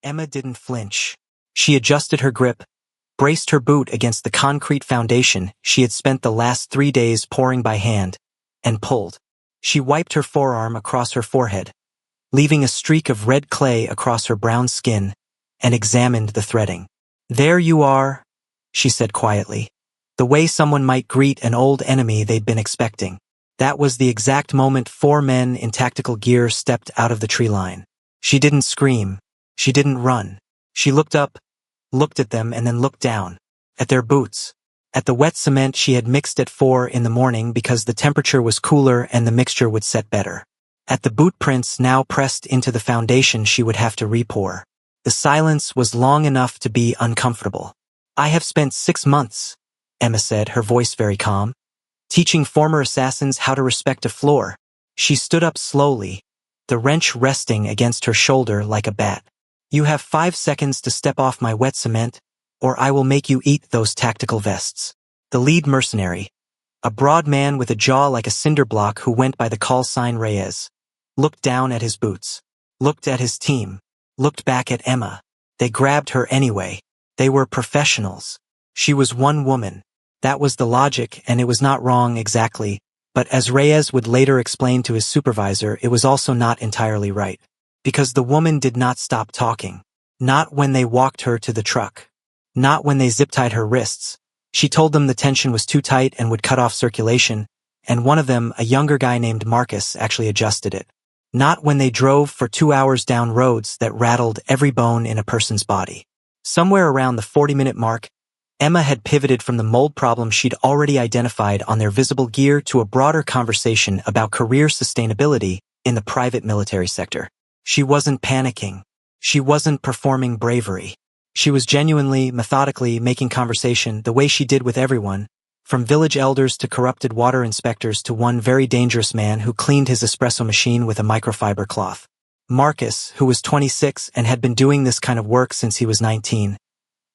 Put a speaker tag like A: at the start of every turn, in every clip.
A: Emma didn't flinch. She adjusted her grip, braced her boot against the concrete foundation she had spent the last 3 days pouring by hand, and pulled. She wiped her forearm across her forehead, leaving a streak of red clay across her brown skin, and examined the threading. "There you are," she said quietly, the way someone might greet an old enemy they'd been expecting. That was the exact moment 4 men in tactical gear stepped out of the tree line. She didn't scream. She didn't run. She looked up, looked at them, and then looked down. At their boots. At the wet cement she had mixed at 4 in the morning because the temperature was cooler and the mixture would set better. At the boot prints now pressed into the foundation she would have to re-pour. The silence was long enough to be uncomfortable. "I have spent 6 months," Emma said, her voice very calm, "teaching former assassins how to respect a floor." She stood up slowly, the wrench resting against her shoulder like a bat. "You have 5 seconds to step off my wet cement, or I will make you eat those tactical vests." The lead mercenary, a broad man with a jaw like a cinder block who went by the call sign Reyes, looked down at his boots, looked at his team, looked back at Emma. They grabbed her anyway. They were professionals. She was one woman. That was the logic, and it was not wrong exactly, but as Reyes would later explain to his supervisor, it was also not entirely right. Because the woman did not stop talking. Not when they walked her to the truck. Not when they zip-tied her wrists. She told them the tension was too tight and would cut off circulation, and one of them, a younger guy named Marcus, actually adjusted it. Not when they drove for 2 hours down roads that rattled every bone in a person's body. Somewhere around the 40-minute mark, Emma had pivoted from the mold problem she'd already identified on their visible gear to a broader conversation about career sustainability in the private military sector. She wasn't panicking. She wasn't performing bravery. She was genuinely, methodically making conversation the way she did with everyone, from village elders to corrupted water inspectors to one very dangerous man who cleaned his espresso machine with a microfiber cloth. Marcus, who was 26 and had been doing this kind of work since he was 19,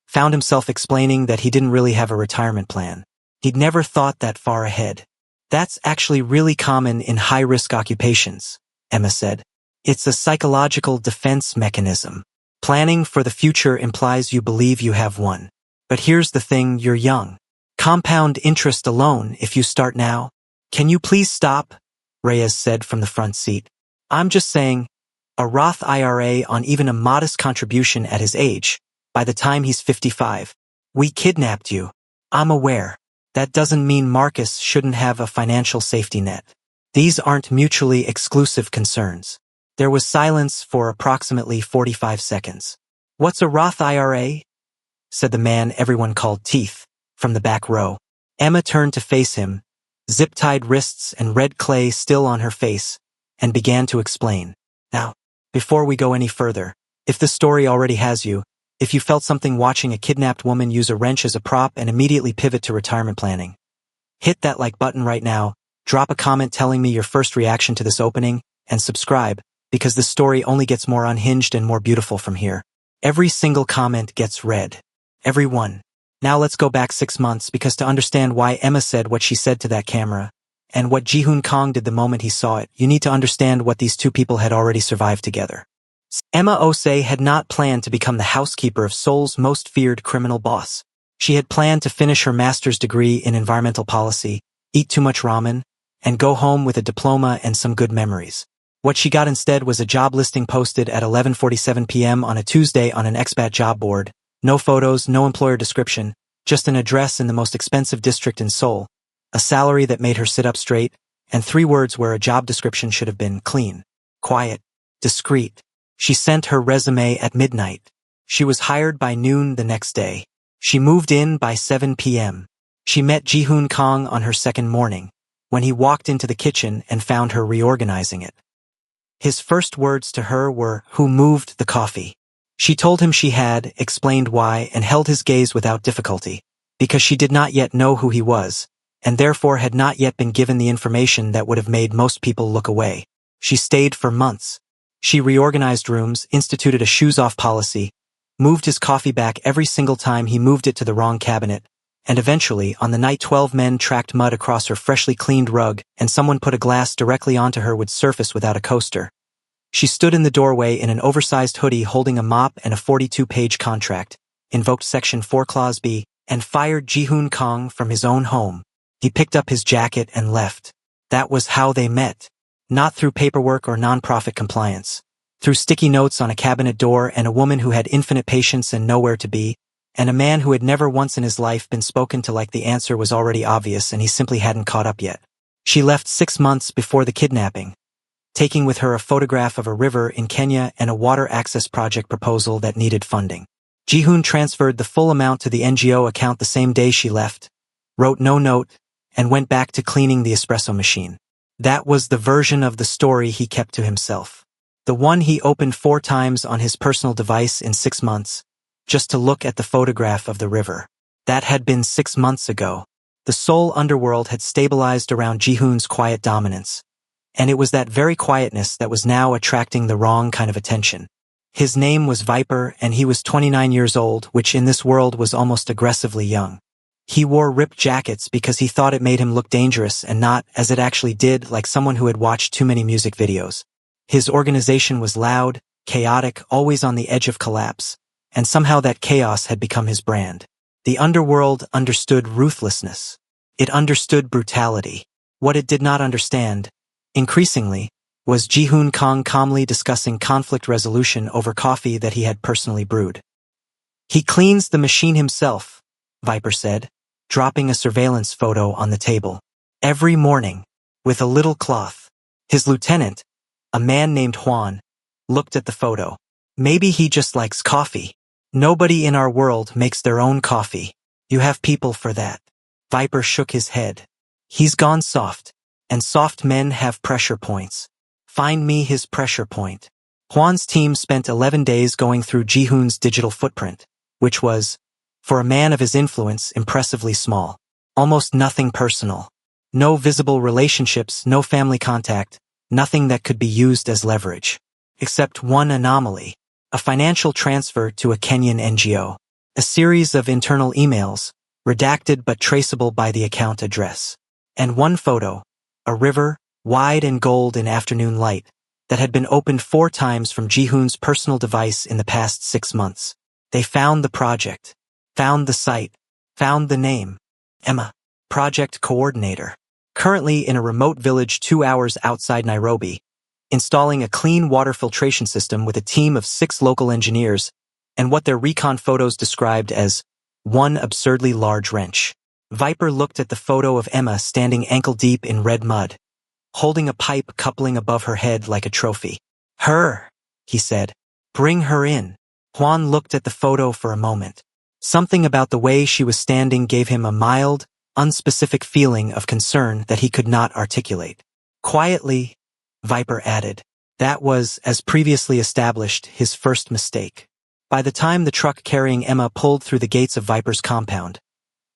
A: found himself explaining that he didn't really have a retirement plan. He'd never thought that far ahead. "That's actually really common in high-risk occupations," Emma said. "It's a psychological defense mechanism. Planning for the future implies you believe you have one. But here's the thing, you're young. Compound interest alone if you start now." "Can you please stop?" Reyes said from the front seat. "I'm just saying, a Roth IRA on even a modest contribution at his age, by the time he's 55. We kidnapped you. I'm aware. That doesn't mean Marcus shouldn't have a financial safety net. These aren't mutually exclusive concerns." There was silence for approximately 45 seconds. "What's a Roth IRA?" said the man everyone called Teeth, from the back row. Emma turned to face him, zip-tied wrists and red clay still on her face, and began to explain. "Now, before we go any further, if the story already has you, if you felt something watching a kidnapped woman use a wrench as a prop and immediately pivot to retirement planning, hit that like button right now, drop a comment telling me your first reaction to this opening, and subscribe, because this story only gets more unhinged and more beautiful from here. Every single comment gets read. Every one. Now let's go back 6 months, because to understand why Emma said what she said to that camera, and what Ji-Hoon Kong did the moment he saw it, you need to understand what these two people had already survived together. Emma Osei had not planned to become the housekeeper of Seoul's most feared criminal boss. She had planned to finish her master's degree in environmental policy, eat too much ramen, and go home with a diploma and some good memories. What she got instead was a job listing posted at 11:47 p.m. on a Tuesday on an expat job board. No photos, no employer description, just an address in the most expensive district in Seoul, a salary that made her sit up straight, and 3 words where a job description should have been: clean, quiet, discreet. She sent her resume at midnight. She was hired by noon the next day. She moved in by 7 p.m. She met Ji-Hoon Kong on her second morning, when he walked into the kitchen and found her reorganizing it. His first words to her were, "Who moved the coffee?" She told him she had, explained why, and held his gaze without difficulty, because she did not yet know who he was, and therefore had not yet been given the information that would have made most people look away. She stayed for months. She reorganized rooms, instituted a shoes-off policy, moved his coffee back every single time he moved it to the wrong cabinet, and eventually, on the night 12 men tracked mud across her freshly cleaned rug and someone put a glass directly onto her would surface without a coaster, She stood in the doorway in an oversized hoodie holding a mop and a 42-page contract, invoked Section 4 Clause B, and fired Ji-hoon Kang from his own home. He picked up his jacket and left. That was how they met. Not through paperwork or nonprofit compliance. Through sticky notes on a cabinet door and a woman who had infinite patience and nowhere to be, and a man who had never once in his life been spoken to like the answer was already obvious and he simply hadn't caught up yet. She left 6 months before the kidnapping, taking with her a photograph of a river in Kenya and a water access project proposal that needed funding. Ji-hoon transferred the full amount to the NGO account the same day she left, wrote no note, and went back to cleaning the espresso machine. That was the version of the story he kept to himself. The one he opened 4 times on his personal device in 6 months, just to look at the photograph of the river. That had been 6 months ago. The Seoul underworld had stabilized around Ji-hoon's quiet dominance, and it was that very quietness that was now attracting the wrong kind of attention. His name was Viper and he was 29 years old, which in this world was almost aggressively young. He wore ripped jackets because he thought it made him look dangerous and not, as it actually did, like someone who had watched too many music videos. His organization was loud, chaotic, always on the edge of collapse, and somehow that chaos had become his brand. The underworld understood ruthlessness. It understood brutality. What it did not understand, increasingly, was Ji-hoon Kang calmly discussing conflict resolution over coffee that he had personally brewed. He cleans the machine himself, Viper said, dropping a surveillance photo on the table. Every morning, with a little cloth. His lieutenant, a man named Juan, looked at the photo. Maybe he just likes coffee. Nobody in our world makes their own coffee. You have people for that. Viper shook his head. He's gone soft, and soft men have pressure points. Find me his pressure point. Juan's team spent 11 days going through Ji-hoon's digital footprint, which was, for a man of his influence, impressively small. Almost nothing personal. No visible relationships, no family contact, nothing that could be used as leverage. Except one anomaly. A financial transfer to a Kenyan NGO. A series of internal emails, redacted but traceable by the account address. And one photo, a river, wide and gold in afternoon light, that had been opened 4 times from Ji-hoon's personal device in the past 6 months. They found the project, found the site, found the name. Emma, project coordinator, currently in a remote village 2 hours outside Nairobi, installing a clean water filtration system with a team of 6 local engineers and what their recon photos described as one absurdly large wrench. Viper looked at the photo of Emma standing ankle-deep in red mud, holding a pipe coupling above her head like a trophy. Her, he said. Bring her in. Juan looked at the photo for a moment. Something about the way she was standing gave him a mild, unspecific feeling of concern that he could not articulate. Quietly, Viper added. That was, as previously established, his first mistake. By the time the truck carrying Emma pulled through the gates of Viper's compound,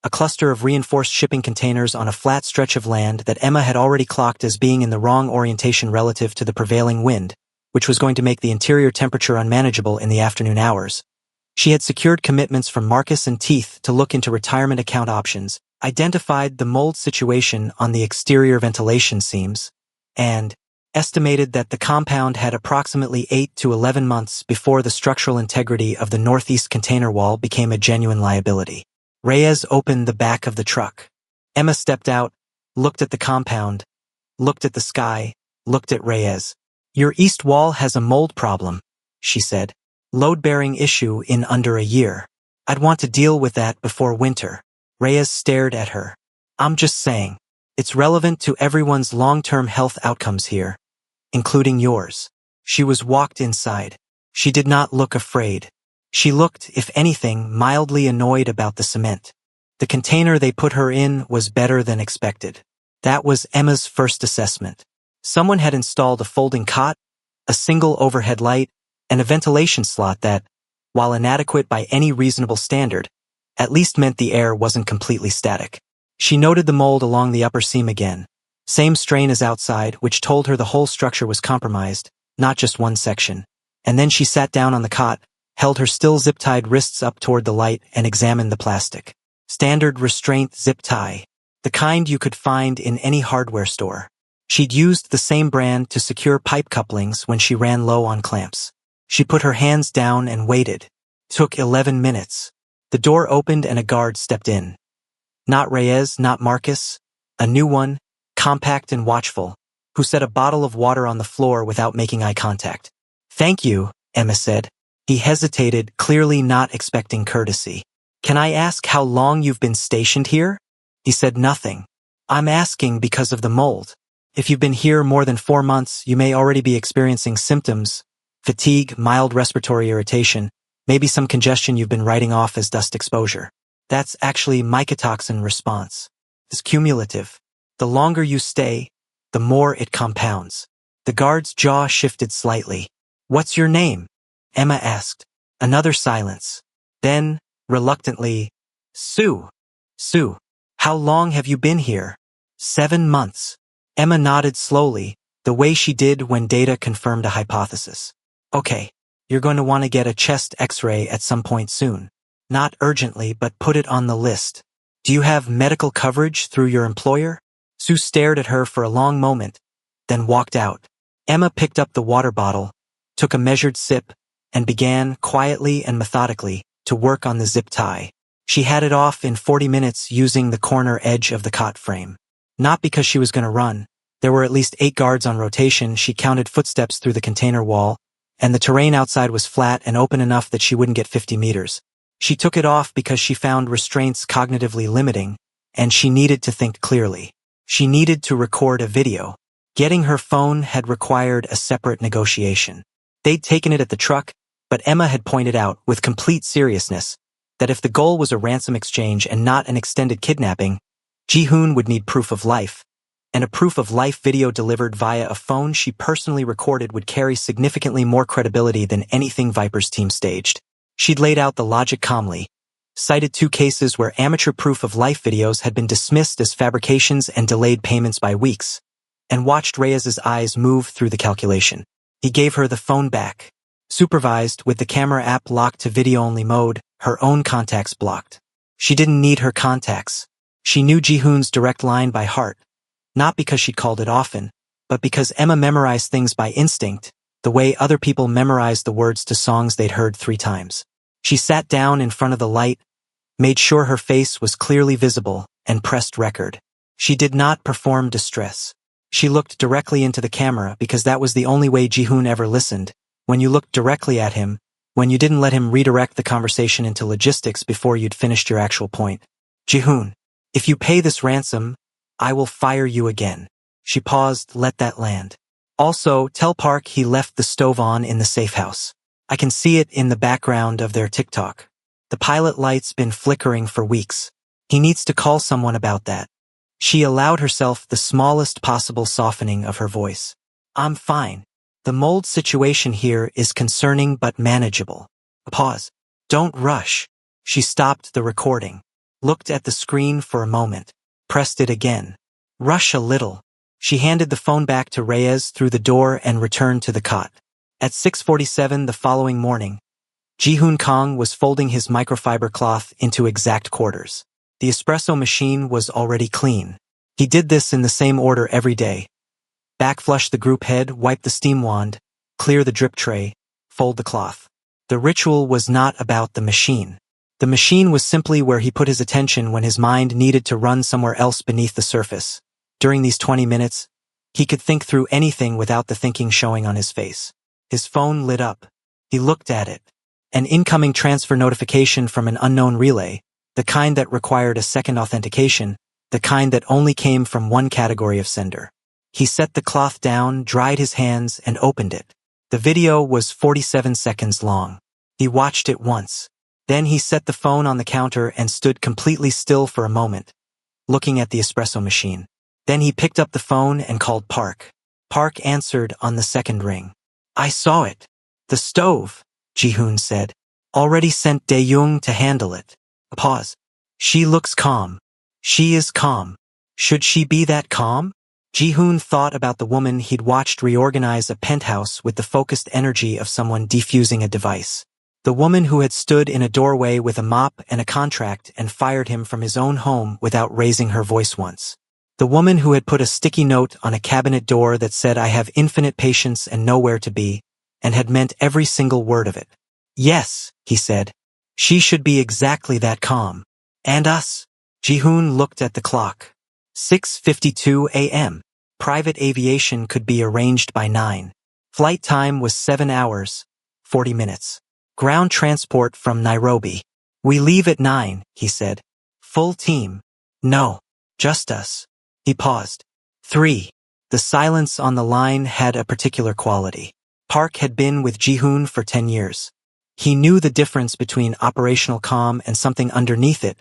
A: a cluster of reinforced shipping containers on a flat stretch of land that Emma had already clocked as being in the wrong orientation relative to the prevailing wind, which was going to make the interior temperature unmanageable in the afternoon hours. She had secured commitments from Marcus and Teeth to look into retirement account options, identified the mold situation on the exterior ventilation seams, and estimated that the compound had approximately 8 to 11 months before the structural integrity of the northeast container wall became a genuine liability. Reyes opened the back of the truck. Emma stepped out, looked at the compound, looked at the sky, looked at Reyes. Your east wall has a mold problem, she said. Load-bearing issue in under a year. I'd want to deal with that before winter. Reyes stared at her. I'm just saying. It's relevant to everyone's long-term health outcomes here, including yours. She was walked inside. She did not look afraid. She looked, if anything, mildly annoyed about the cement. The container they put her in was better than expected. That was Emma's first assessment. Someone had installed a folding cot, a single overhead light, and a ventilation slot that, while inadequate by any reasonable standard, at least meant the air wasn't completely static. She noted the mold along the upper seam again. Same strain as outside, which told her the whole structure was compromised, not just one section. And then she sat down on the cot, held her still zip-tied wrists up toward the light, and examined the plastic. Standard restraint zip tie. The kind you could find in any hardware store. She'd used the same brand to secure pipe couplings when she ran low on clamps. She put her hands down and waited. Took 11 minutes. The door opened and a guard stepped in. Not Reyes, not Marcus. A new one, compact and watchful, who set a bottle of water on the floor without making eye contact. "Thank you," Emma said. He hesitated, clearly not expecting courtesy. "Can I ask how long you've been stationed here?" He said nothing. "I'm asking because of the mold. If you've been here more than 4 months, you may already be experiencing symptoms, fatigue, mild respiratory irritation, maybe some congestion you've been writing off as dust exposure. That's actually mycotoxin response. It's cumulative. The longer you stay, the more it compounds." The guard's jaw shifted slightly. "What's your name?" Emma asked. Another silence. Then, reluctantly, "Sue. Sue. How long have you been here?" 7 months. Emma nodded slowly, the way she did when data confirmed a hypothesis. "Okay, you're going to want to get a chest x-ray at some point soon. Not urgently, but put it on the list. Do you have medical coverage through your employer?" Sue stared at her for a long moment, then walked out. Emma picked up the water bottle, took a measured sip, and began, quietly and methodically, to work on the zip tie. She had it off in 40 minutes using the corner edge of the cot frame. Not because she was going to run. There were at least 8 guards on rotation. She counted footsteps through the container wall, and the terrain outside was flat and open enough that she wouldn't get 50 meters. She took it off because she found restraints cognitively limiting, and she needed to think clearly. She needed to record a video. Getting her phone had required a separate negotiation. They'd taken it at the truck, but Emma had pointed out, with complete seriousness, that if the goal was a ransom exchange and not an extended kidnapping, Ji-hoon would need proof of life, and a proof of life video delivered via a phone she personally recorded would carry significantly more credibility than anything Viper's team staged. She'd laid out the logic calmly, cited 2 cases where amateur proof of life videos had been dismissed as fabrications and delayed payments by weeks, and watched Reyes's eyes move through the calculation. He gave her the phone back. Supervised, with the camera app locked to video-only mode, her own contacts blocked. She didn't need her contacts. She knew Ji-hoon's direct line by heart, not because she'd called it often, but because Emma memorized things by instinct, the way other people memorized the words to songs they'd heard 3 times. She sat down in front of the light, made sure her face was clearly visible, and pressed record. She did not perform distress. She looked directly into the camera because that was the only way Ji-hoon ever listened, when you looked directly at him, when you didn't let him redirect the conversation into logistics before you'd finished your actual point. "Ji-hoon, if you pay this ransom, I will fire you again." She paused, let that land. "Also, tell Park he left the stove on in the safe house. I can see it in the background of their TikTok. The pilot light's been flickering for weeks. He needs to call someone about that." She allowed herself the smallest possible softening of her voice. "I'm fine. The mold situation here is concerning but manageable." A pause. "Don't rush." She stopped the recording, looked at the screen for a moment, pressed it again. "Rush a little." She handed the phone back to Reyes through the door and returned to the cot. At 6:47 the following morning, Ji-hoon Kong was folding his microfiber cloth into exact quarters. The espresso machine was already clean. He did this in the same order every day. Backflush the group head, wipe the steam wand, clear the drip tray, fold the cloth. The ritual was not about the machine. The machine was simply where he put his attention when his mind needed to run somewhere else beneath the surface. During these 20 minutes, he could think through anything without the thinking showing on his face. His phone lit up. He looked at it. An incoming transfer notification from an unknown relay, the kind that required a second authentication, the kind that only came from one category of sender. He set the cloth down, dried his hands, and opened it. The video was 47 seconds long. He watched it once. Then he set the phone on the counter and stood completely still for a moment, looking at the espresso machine. Then he picked up the phone and called Park. Park answered on the second ring. "I saw it. The stove," Ji-hoon said. "Already sent Dae-young to handle it." A pause. "She looks calm." "She is calm. Should she be that calm?" Ji-hoon thought about the woman he'd watched reorganize a penthouse with the focused energy of someone defusing a device. The woman who had stood in a doorway with a mop and a contract and fired him from his own home without raising her voice once. The woman who had put a sticky note on a cabinet door that said, "I have infinite patience and nowhere to be," and had meant every single word of it. Yes, he said. She should be exactly that calm. And us? Ji-hoon looked at the clock. 6:52 a.m. Private aviation could be arranged by 9. Flight time was 7 hours, 40 minutes. Ground transport from Nairobi. We leave at 9, he said. Full team. No, just us. He paused. 3. The silence on the line had a particular quality. Park had been with Ji-hoon for 10 years. He knew the difference between operational calm and something underneath it,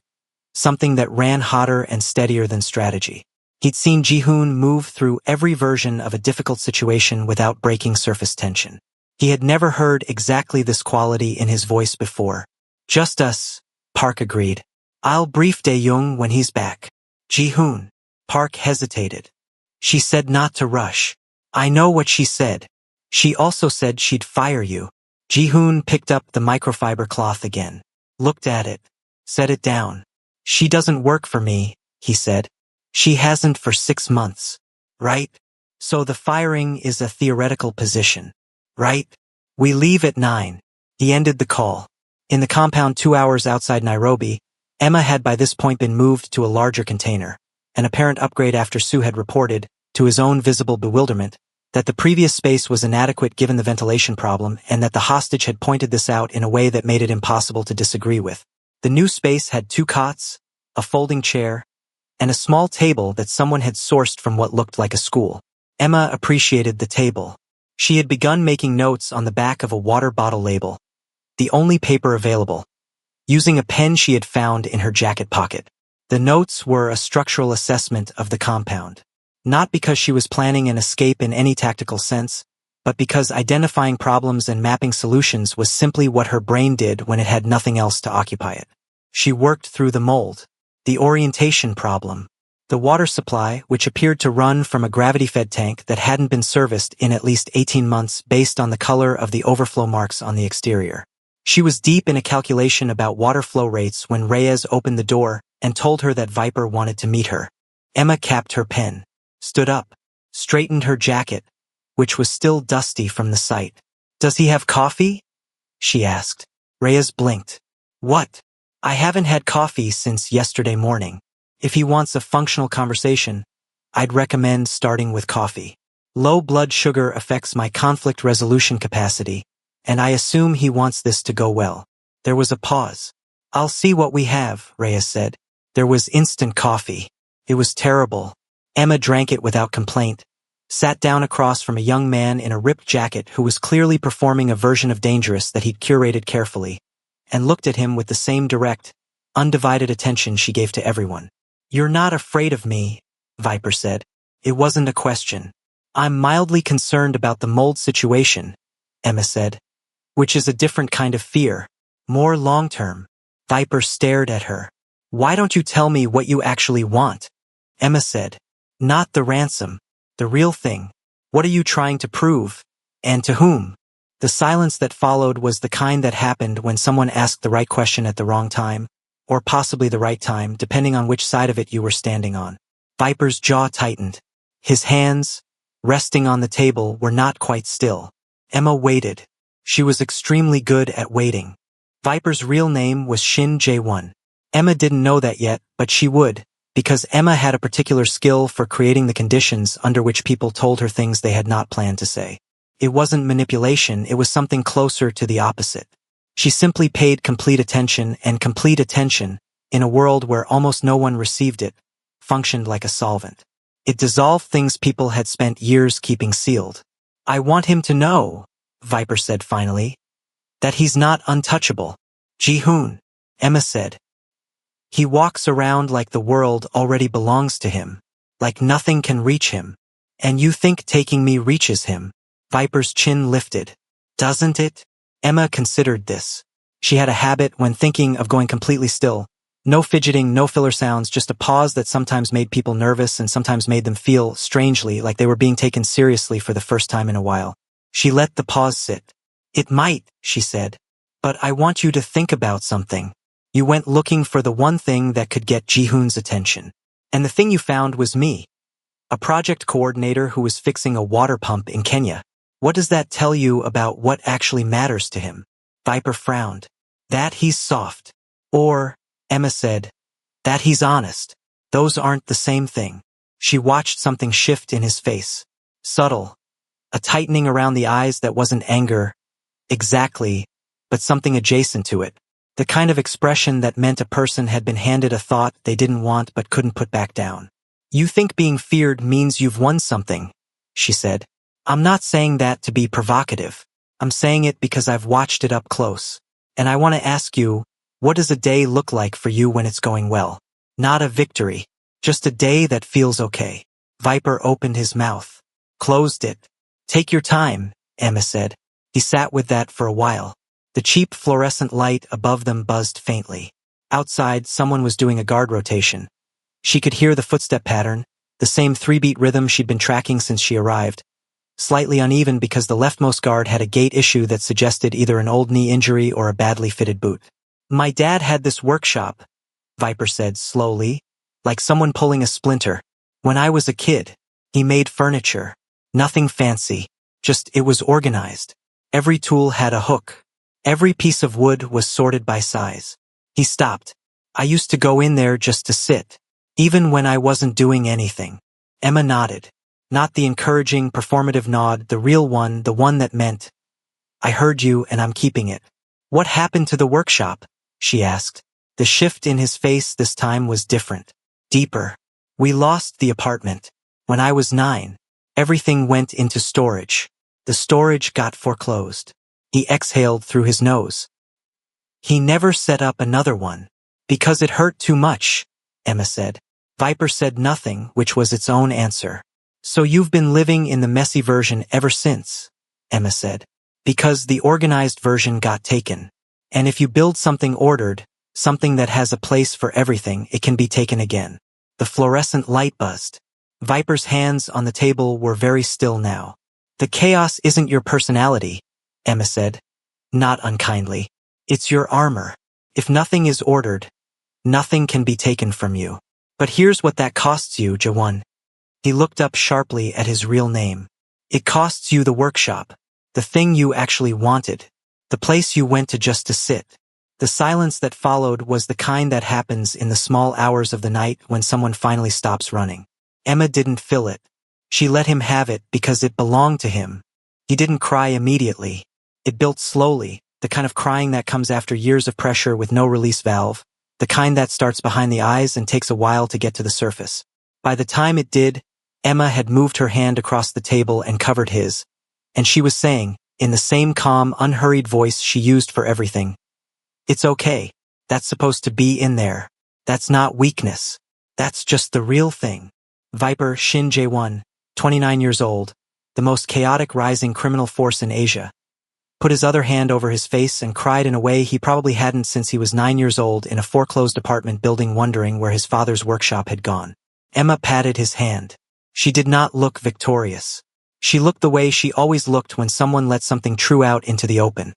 A: something that ran hotter and steadier than strategy. He'd seen Ji-hoon move through every version of a difficult situation without breaking surface tension. He had never heard exactly this quality in his voice before. Just us, Park agreed. I'll brief Dae-young when he's back. Ji-hoon. Park hesitated. She said not to rush. I know what she said. She also said she'd fire you. Ji-hoon picked up the microfiber cloth again. Looked at it. Set it down. She doesn't work for me, he said. She hasn't for 6 months. Right? So the firing is a theoretical position. Right? We leave at 9. He ended the call. In the compound 2 hours outside Nairobi, Emma had by this point been moved to a larger container, an apparent upgrade after Sue had reported, to his own visible bewilderment, that the previous space was inadequate given the ventilation problem and that the hostage had pointed this out in a way that made it impossible to disagree with. The new space had 2 cots, a folding chair, and a small table that someone had sourced from what looked like a school. Emma appreciated the table. She had begun making notes on the back of a water bottle label, the only paper available, using a pen she had found in her jacket pocket. The notes were a structural assessment of the compound. Not because she was planning an escape in any tactical sense, but because identifying problems and mapping solutions was simply what her brain did when it had nothing else to occupy it. She worked through the mold, the orientation problem, the water supply, which appeared to run from a gravity-fed tank that hadn't been serviced in at least 18 months based on the color of the overflow marks on the exterior. She was deep in a calculation about water flow rates when Reyes opened the door and told her that Viper wanted to meet her. Emma capped her pen, stood up, straightened her jacket, which was still dusty from the sight. Does he have coffee? She asked. Reyes blinked. What? I haven't had coffee since yesterday morning. If he wants a functional conversation, I'd recommend starting with coffee. Low blood sugar affects my conflict resolution capacity, and I assume he wants this to go well. There was a pause. I'll see what we have, Reyes said. There was instant coffee. It was terrible. Emma drank it without complaint, sat down across from a young man in a ripped jacket who was clearly performing a version of Dangerous that he'd curated carefully, and looked at him with the same direct, undivided attention she gave to everyone. You're not afraid of me, Viper said. It wasn't a question. I'm mildly concerned about the mold situation, Emma said, which is a different kind of fear, more long-term. Viper stared at her. Why don't you tell me what you actually want? Emma said. Not the ransom, the real thing. What are you trying to prove? And to whom? The silence that followed was the kind that happened when someone asked the right question at the wrong time, or possibly the right time, depending on which side of it you were standing on. Viper's jaw tightened. His hands, resting on the table, were not quite still. Emma waited. She was extremely good at waiting. Viper's real name was Shin Jae-won. Emma didn't know that yet, but she would, because Emma had a particular skill for creating the conditions under which people told her things they had not planned to say. It wasn't manipulation, it was something closer to the opposite. She simply paid complete attention, and complete attention, in a world where almost no one received it, functioned like a solvent. It dissolved things people had spent years keeping sealed. I want him to know, Viper said finally, that he's not untouchable. Ji-hoon, Emma said. He walks around like the world already belongs to him, like nothing can reach him. And you think taking me reaches him? Viper's chin lifted. Doesn't it? Emma considered this. She had a habit when thinking of going completely still. No fidgeting, no filler sounds, just a pause that sometimes made people nervous and sometimes made them feel, strangely, like they were being taken seriously for the first time in a while. She let the pause sit. It might, she said. But I want you to think about something. You went looking for the one thing that could get Ji-hoon's attention. And the thing you found was me, a project coordinator who was fixing a water pump in Kenya. What does that tell you about what actually matters to him? Viper frowned. That he's soft. Or, Emma said, that he's honest. Those aren't the same thing. She watched something shift in his face. Subtle. A tightening around the eyes that wasn't anger, exactly, but something adjacent to it. The kind of expression that meant a person had been handed a thought they didn't want but couldn't put back down. You think being feared means you've won something, she said. I'm not saying that to be provocative. I'm saying it because I've watched it up close. And I want to ask you, what does a day look like for you when it's going well? Not a victory. Just a day that feels okay. Viper opened his mouth. Closed it. Take your time, Emma said. He sat with that for a while. The cheap fluorescent light above them buzzed faintly. Outside, someone was doing a guard rotation. She could hear the footstep pattern, the same 3-beat rhythm she'd been tracking since she arrived. Slightly uneven because the leftmost guard had a gait issue that suggested either an old knee injury or a badly fitted boot. My dad had this workshop, Viper said slowly, like someone pulling a splinter. When I was a kid, he made furniture. Nothing fancy, just it was organized. Every tool had a hook. Every piece of wood was sorted by size. He stopped. I used to go in there just to sit, even when I wasn't doing anything. Emma nodded. Not the encouraging, performative nod, the real one, the one that meant, I heard you and I'm keeping it. What happened to the workshop? She asked. The shift in his face this time was different. Deeper. We lost the apartment. When I was 9, everything went into storage. The storage got foreclosed. He exhaled through his nose. He never set up another one. Because it hurt too much, Emma said. Viper said nothing, which was its own answer. So you've been living in the messy version ever since, Emma said. Because the organized version got taken. And if you build something ordered, something that has a place for everything, it can be taken again. The fluorescent light buzzed. Viper's hands on the table were very still now. The chaos isn't your personality, Emma said. Not unkindly. It's your armor. If nothing is ordered, nothing can be taken from you. But here's what that costs you, Jawan. He looked up sharply at his real name. It costs you the workshop, the thing you actually wanted, the place you went to just to sit. The silence that followed was the kind that happens in the small hours of the night when someone finally stops running. Emma didn't fill it. She let him have it because it belonged to him. He didn't cry immediately. It built slowly, the kind of crying that comes after years of pressure with no release valve, the kind that starts behind the eyes and takes a while to get to the surface. By the time it did, Emma had moved her hand across the table and covered his, and she was saying, in the same calm, unhurried voice she used for everything, it's okay. That's supposed to be in there. That's not weakness. That's just the real thing. Viper Shin Jae-won, 29 years old, the most chaotic rising criminal force in Asia, put his other hand over his face and cried in a way he probably hadn't since he was 9 years old in a foreclosed apartment building wondering where his father's workshop had gone. Emma patted his hand. She did not look victorious. She looked the way she always looked when someone let something true out into the open.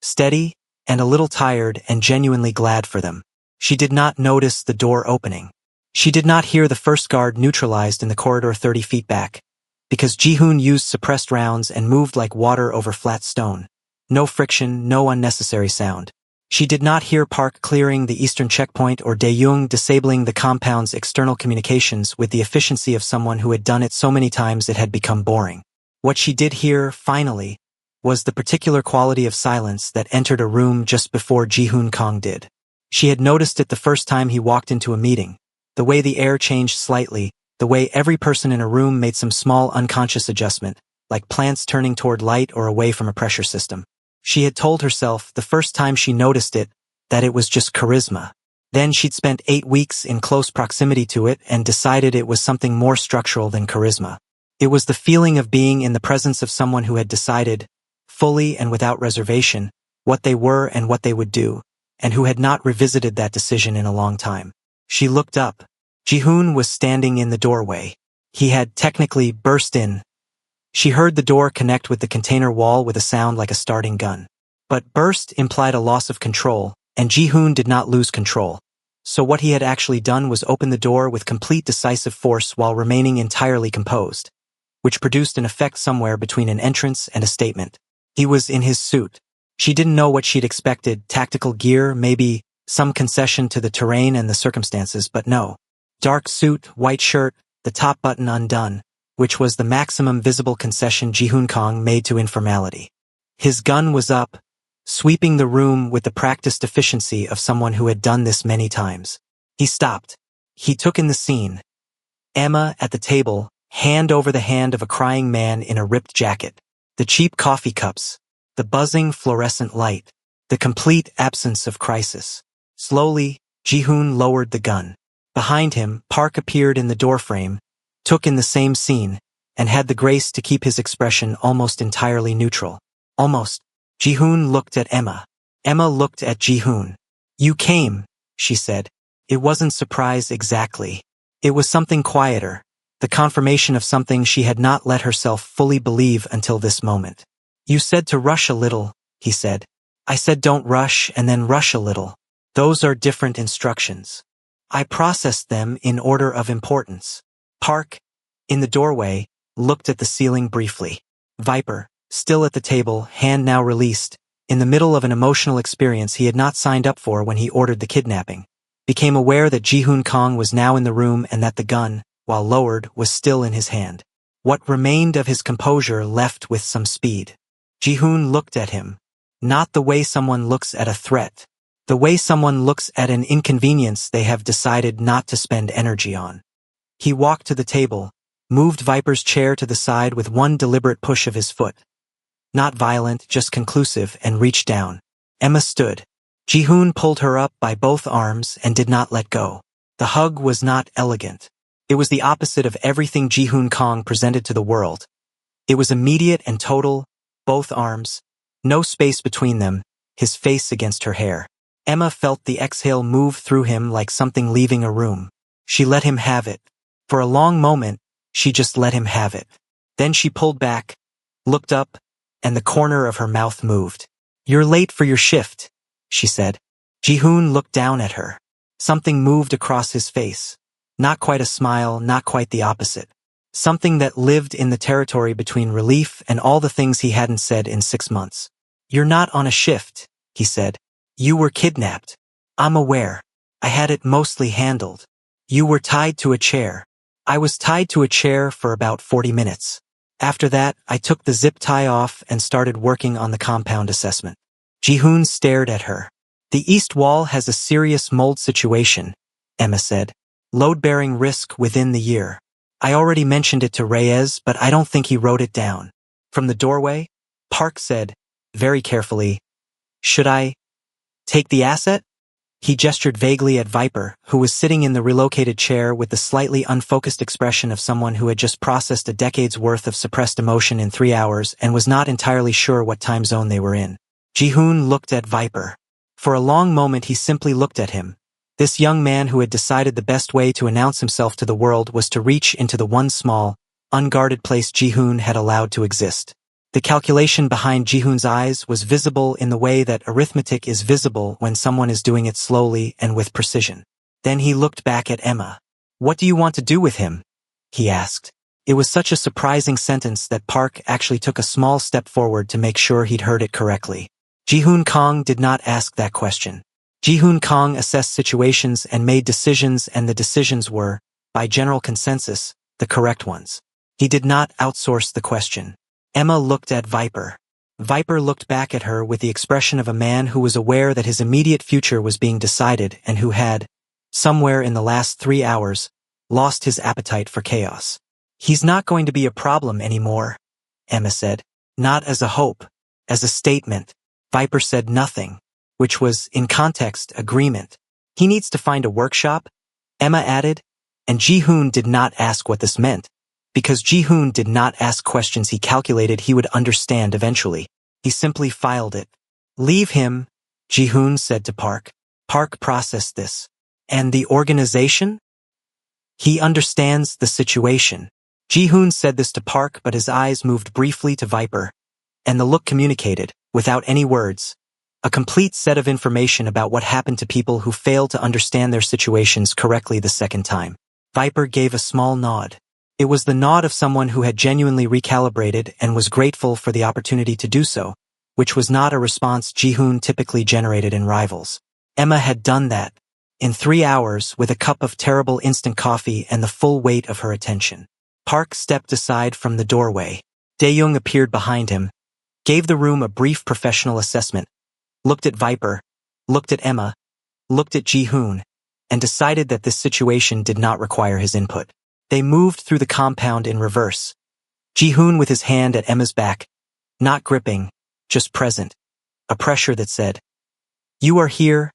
A: Steady, and a little tired and genuinely glad for them. She did not notice the door opening. She did not hear the first guard neutralized in the corridor 30 feet back, because Ji-hoon used suppressed rounds and moved like water over flat stone. No friction, no unnecessary sound. She did not hear Park clearing the eastern checkpoint or Dae-young disabling the compound's external communications with the efficiency of someone who had done it so many times it had become boring. What she did hear, finally, was the particular quality of silence that entered a room just before Ji-hoon Kong did. She had noticed it the first time he walked into a meeting, the way the air changed slightly, the way every person in a room made some small unconscious adjustment, like plants turning toward light or away from a pressure system. She had told herself, the first time she noticed it, that it was just charisma. Then she'd spent 8 weeks in close proximity to it and decided it was something more structural than charisma. It was the feeling of being in the presence of someone who had decided, fully and without reservation, what they were and what they would do, and who had not revisited that decision in a long time. She looked up. Ji-hoon was standing in the doorway. He had technically burst in. She heard the door connect with the container wall with a sound like a starting gun. But burst implied a loss of control, and Ji-hoon did not lose control. So what he had actually done was open the door with complete decisive force while remaining entirely composed, which produced an effect somewhere between an entrance and a statement. He was in his suit. She didn't know what she'd expected, tactical gear, maybe some concession to the terrain and the circumstances, but no. Dark suit, white shirt, the top button undone, which was the maximum visible concession Ji-hoon Kong made to informality. His gun was up, sweeping the room with the practiced efficiency of someone who had done this many times. He stopped. He took in the scene. Emma at the table, hand over the hand of a crying man in a ripped jacket. The cheap coffee cups. The buzzing fluorescent light. The complete absence of crisis. Slowly, Ji-hoon lowered the gun. Behind him, Park appeared in the doorframe, took in the same scene, and had the grace to keep his expression almost entirely neutral. Almost. Ji-hoon looked at Emma. Emma looked at Ji-hoon. "You came," she said. It wasn't surprise exactly. It was something quieter, the confirmation of something she had not let herself fully believe until this moment. "You said to rush a little," he said. "I said don't rush and then rush a little. Those are different instructions. I processed them in order of importance." Park, in the doorway, looked at the ceiling briefly. Viper, still at the table, hand now released, in the middle of an emotional experience he had not signed up for when he ordered the kidnapping, became aware that Ji-hoon Kong was now in the room and that the gun, while lowered, was still in his hand. What remained of his composure left with some speed. Ji-hoon looked at him. Not the way someone looks at a threat. The way someone looks at an inconvenience they have decided not to spend energy on. He walked to the table, moved Viper's chair to the side with one deliberate push of his foot. Not violent, just conclusive, and reached down. Emma stood. Ji-hoon pulled her up by both arms and did not let go. The hug was not elegant. It was the opposite of everything Ji-hoon Kong presented to the world. It was immediate and total, both arms, no space between them, his face against her hair. Emma felt the exhale move through him like something leaving a room. She let him have it. For a long moment, she just let him have it. Then she pulled back, looked up, and the corner of her mouth moved. "You're late for your shift," she said. Ji-hoon looked down at her. Something moved across his face. Not quite a smile, not quite the opposite. Something that lived in the territory between relief and all the things he hadn't said in 6 months. "You're not on a shift," he said. "You were kidnapped. I'm aware. I had it mostly handled. You were tied to a chair. I was tied to a chair for about 40 minutes. After that, I took the zip tie off and started working on the compound assessment." Ji-hoon stared at her. "The east wall has a serious mold situation," Emma said. "Load-bearing risk within the year. I already mentioned it to Reyes, but I don't think he wrote it down." From the doorway, Park said, very carefully, "Should I take the asset?" He gestured vaguely at Viper, who was sitting in the relocated chair with the slightly unfocused expression of someone who had just processed a decade's worth of suppressed emotion in 3 hours and was not entirely sure what time zone they were in. Ji-hoon looked at Viper. For a long moment he simply looked at him. This young man who had decided the best way to announce himself to the world was to reach into the one small, unguarded place Ji-hoon had allowed to exist. The calculation behind Ji-hoon's eyes was visible in the way that arithmetic is visible when someone is doing it slowly and with precision. Then he looked back at Emma. "What do you want to do with him?" he asked. It was such a surprising sentence that Park actually took a small step forward to make sure he'd heard it correctly. Ji-hoon Kong did not ask that question. Ji-hoon Kong assessed situations and made decisions, and the decisions were, by general consensus, the correct ones. He did not outsource the question. Emma looked at Viper. Viper looked back at her with the expression of a man who was aware that his immediate future was being decided and who had, somewhere in the last 3 hours, lost his appetite for chaos. "He's not going to be a problem anymore," Emma said. "Not as a hope, as a statement." Viper said nothing, which was, in context, agreement. "He needs to find a workshop," Emma added, and Ji-hoon did not ask what this meant. Because Ji-hoon did not ask questions he calculated he would understand eventually. He simply filed it. "Leave him," Ji-hoon said to Park. Park processed this. "And the organization?" "He understands the situation." Ji-hoon said this to Park, but his eyes moved briefly to Viper, and the look communicated, without any words, A complete set of information about what happened to people who fail to understand their situations correctly the second time. Viper gave a small nod. It was the nod of someone who had genuinely recalibrated and was grateful for the opportunity to do so, which was not a response Ji-hoon typically generated in rivals. Emma had done that, in 3 hours, with a cup of terrible instant coffee and the full weight of her attention. Park stepped aside from the doorway. Dae-young appeared behind him, gave the room a brief professional assessment, looked at Viper, looked at Emma, looked at Ji-hoon, and decided that this situation did not require his input. They moved through the compound in reverse. Ji-hoon with his hand at Emma's back, not gripping, just present, a pressure that said, "You are here,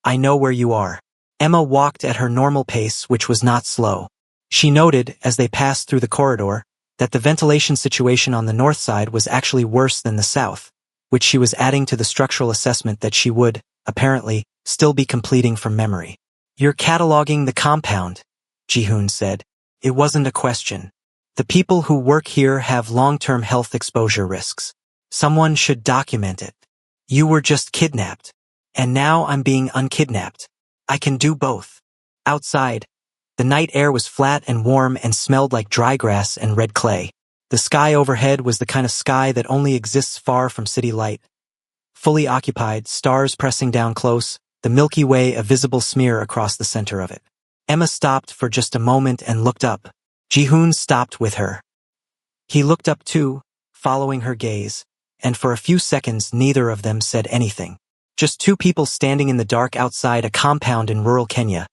A: I know where you are." Emma walked at her normal pace, which was not slow. She noted, as they passed through the corridor, that the ventilation situation on the north side was actually worse than the south, which she was adding to the structural assessment that she would, apparently, still be completing from memory. "You're cataloging the compound," Ji-hoon said. "It wasn't a question. The people who work here have long-term health exposure risks. Someone should document it. You were just kidnapped. And now I'm being unkidnapped. I can do both." Outside, the night air was flat and warm and smelled like dry grass and red clay. The sky overhead was the kind of sky that only exists far from city light. Fully occupied, stars pressing down close, the Milky Way a visible smear across the center of it. Emma stopped for just a moment and looked up. Ji-hoon stopped with her. He looked up too, following her gaze, and for a few seconds neither of them said anything. Just two people standing in the dark outside a compound in rural Kenya,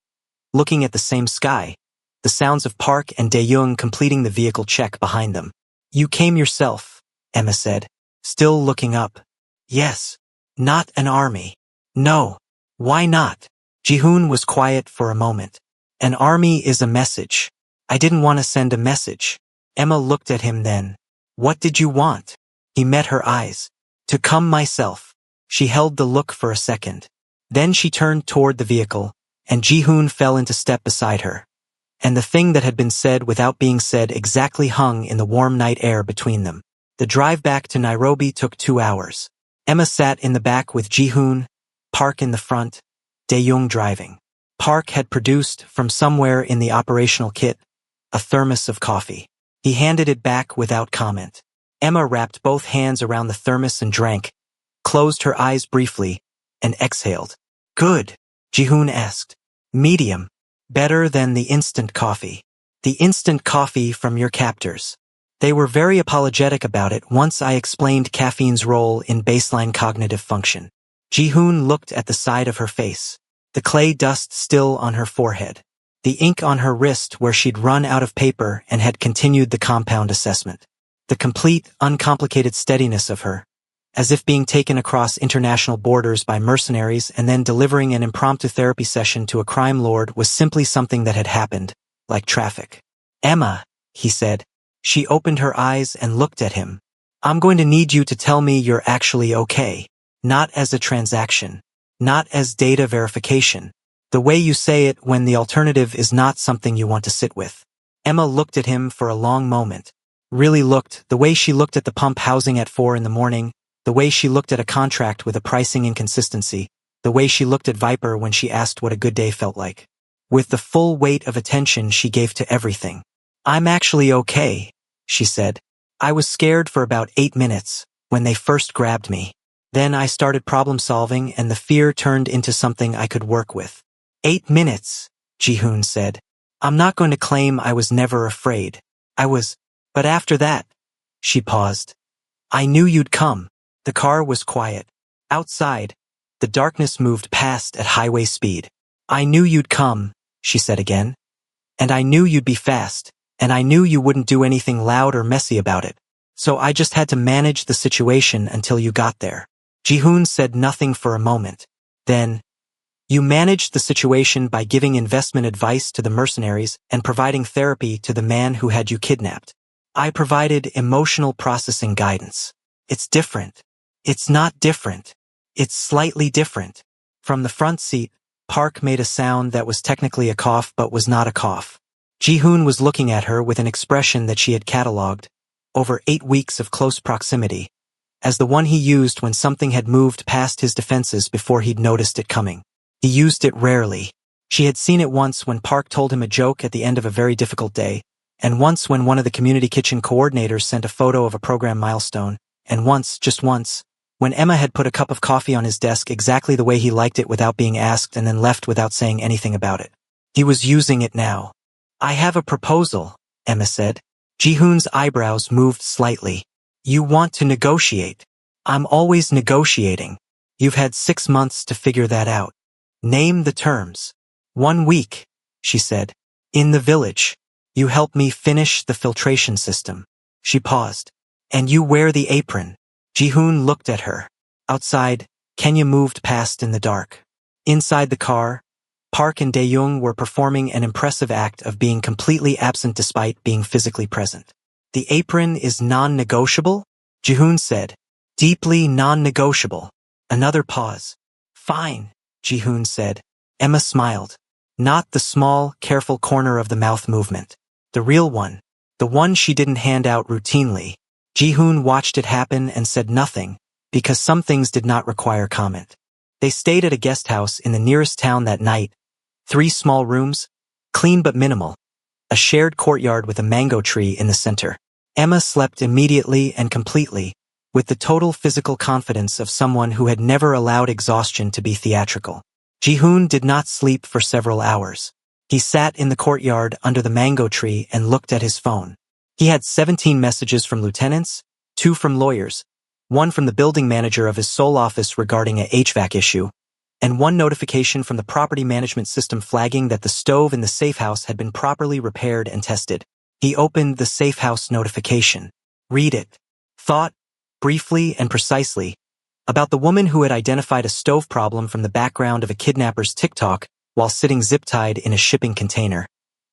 A: looking at the same sky, the sounds of Park and Dae-young completing the vehicle check behind them. "You came yourself," Emma said, still looking up. "Yes. Not an army." "No. Why not?" Ji-hoon was quiet for a moment. "An army is a message. I didn't want to send a message." Emma looked at him then. "What did you want?" He met her eyes. "To come myself." She held the look for a second. Then she turned toward the vehicle, and Ji-hoon fell into step beside her. And the thing that had been said without being said exactly hung in the warm night air between them. The drive back to Nairobi took 2 hours. Emma sat in the back with Ji-hoon, Park in the front, Dae-young driving. Park had produced, from somewhere in the operational kit, a thermos of coffee. He handed it back without comment. Emma wrapped both hands around the thermos and drank, closed her eyes briefly, and exhaled. "Good?" Ji-hoon asked. "Medium. Better than the instant coffee." "The instant coffee from your captors. They were very apologetic about it once I explained caffeine's role in baseline cognitive function." Ji-hoon looked at the side of her face, the clay dust still on her forehead, the ink on her wrist where she'd run out of paper and had continued the compound assessment. The complete, uncomplicated steadiness of her, as if being taken across international borders by mercenaries and then delivering an impromptu therapy session to a crime lord, was simply something that had happened, like traffic. "Emma," he said. She opened her eyes and looked at him. "I'm going to need you to tell me you're actually okay. Not as a transaction. Not as data verification. The way you say it when the alternative is not something you want to sit with." Emma looked at him for a long moment. Really looked, the way she looked at the pump housing at 4 in the morning, the way she looked at a contract with a pricing inconsistency, the way she looked at Viper when she asked what a good day felt like. With the full weight of attention she gave to everything. "I'm actually okay," she said. "I was scared for about 8 minutes, when they first grabbed me. Then I started problem solving and the fear turned into something I could work with." 8 minutes, Ji-hoon said. "I'm not going to claim I was never afraid. I was, but after that," she paused. "I knew you'd come." The car was quiet. Outside, the darkness moved past at highway speed. "I knew you'd come," she said again. "And I knew you'd be fast, and I knew you wouldn't do anything loud or messy about it. So I just had to manage the situation until you got there." Ji-hoon said nothing for a moment. Then, "You managed the situation by giving investment advice to the mercenaries and providing therapy to the man who had you kidnapped. I provided emotional processing guidance. It's different. It's not different. It's slightly different." From the front seat, Park made a sound that was technically a cough but was not a cough. Ji-hoon was looking at her with an expression that she had catalogued, over 8 weeks of close proximity, as the one he used when something had moved past his defenses before he'd noticed it coming. He used it rarely. She had seen it once when Park told him a joke at the end of a very difficult day, and once when one of the community kitchen coordinators sent a photo of a program milestone, and once, just once, when Emma had put a cup of coffee on his desk exactly the way he liked it without being asked and then left without saying anything about it. He was using it now. "I have a proposal," Emma said. Ji-hoon's eyebrows moved slightly. "You want to negotiate." "I'm always negotiating." "You've had 6 months to figure that out." "Name the terms." "1 week," she said. "In the village. You help me finish the filtration system." She paused. "And you wear the apron." Ji-hoon looked at her. Outside, Kenya moved past in the dark. Inside the car, Park and Dae-young were performing an impressive act of being completely absent despite being physically present. "The apron is non-negotiable?" Ji-hoon said. "Deeply non-negotiable." Another pause. "Fine," Ji-hoon said. Emma smiled. Not the small, careful corner of the mouth movement. The real one. The one she didn't hand out routinely. Ji-hoon watched it happen and said nothing, because some things did not require comment. They stayed at a guest house in the nearest town that night. 3 small rooms, clean but minimal. A shared courtyard with a mango tree in the center. Emma slept immediately and completely, with the total physical confidence of someone who had never allowed exhaustion to be theatrical. Ji-hoon did not sleep for several hours. He sat in the courtyard under the mango tree and looked at his phone. He had 17 messages from lieutenants, 2 from lawyers, 1 from the building manager of his sole office regarding a HVAC issue, and 1 notification from the property management system flagging that the stove in the safe house had been properly repaired and tested. He opened the safe house notification. Read it. Thought, briefly and precisely, about the woman who had identified a stove problem from the background of a kidnapper's TikTok while sitting zip-tied in a shipping container,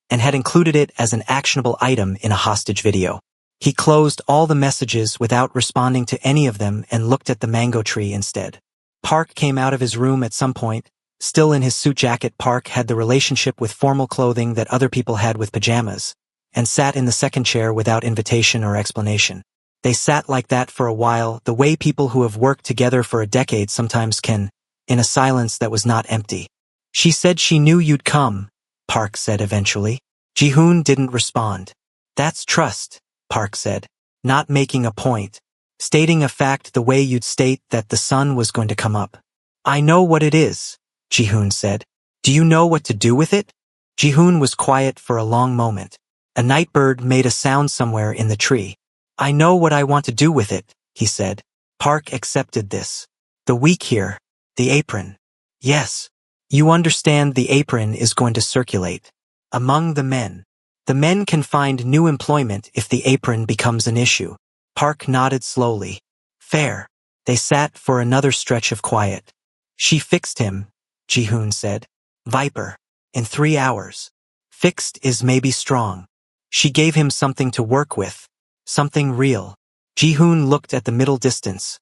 A: and had included it as an actionable item in a hostage video. He closed all the messages without responding to any of them and looked at the mango tree instead. Park came out of his room at some point. Still in his suit jacket, Park had the relationship with formal clothing that other people had with pajamas, and sat in the second chair without invitation or explanation. They sat like that for a while, the way people who have worked together for a decade sometimes can, in a silence that was not empty. "She said she knew you'd come," Park said eventually. Ji-hoon didn't respond. "That's trust," Park said, not making a point, stating a fact the way you'd state that the sun was going to come up. "I know what it is," Ji-hoon said. "Do you know what to do with it?" Ji-hoon was quiet for a long moment. A night bird made a sound somewhere in the tree. "I know what I want to do with it," he said. Park accepted this. "The week here. The apron." "Yes. You understand the apron is going to circulate. Among the men. The men can find new employment if the apron becomes an issue." Park nodded slowly. "Fair." They sat for another stretch of quiet. "She fixed him," Ji-hoon said. "Viper. In 3 hours. Fixed is maybe strong. She gave him something to work with. Something real." Ji-hoon looked at the middle distance,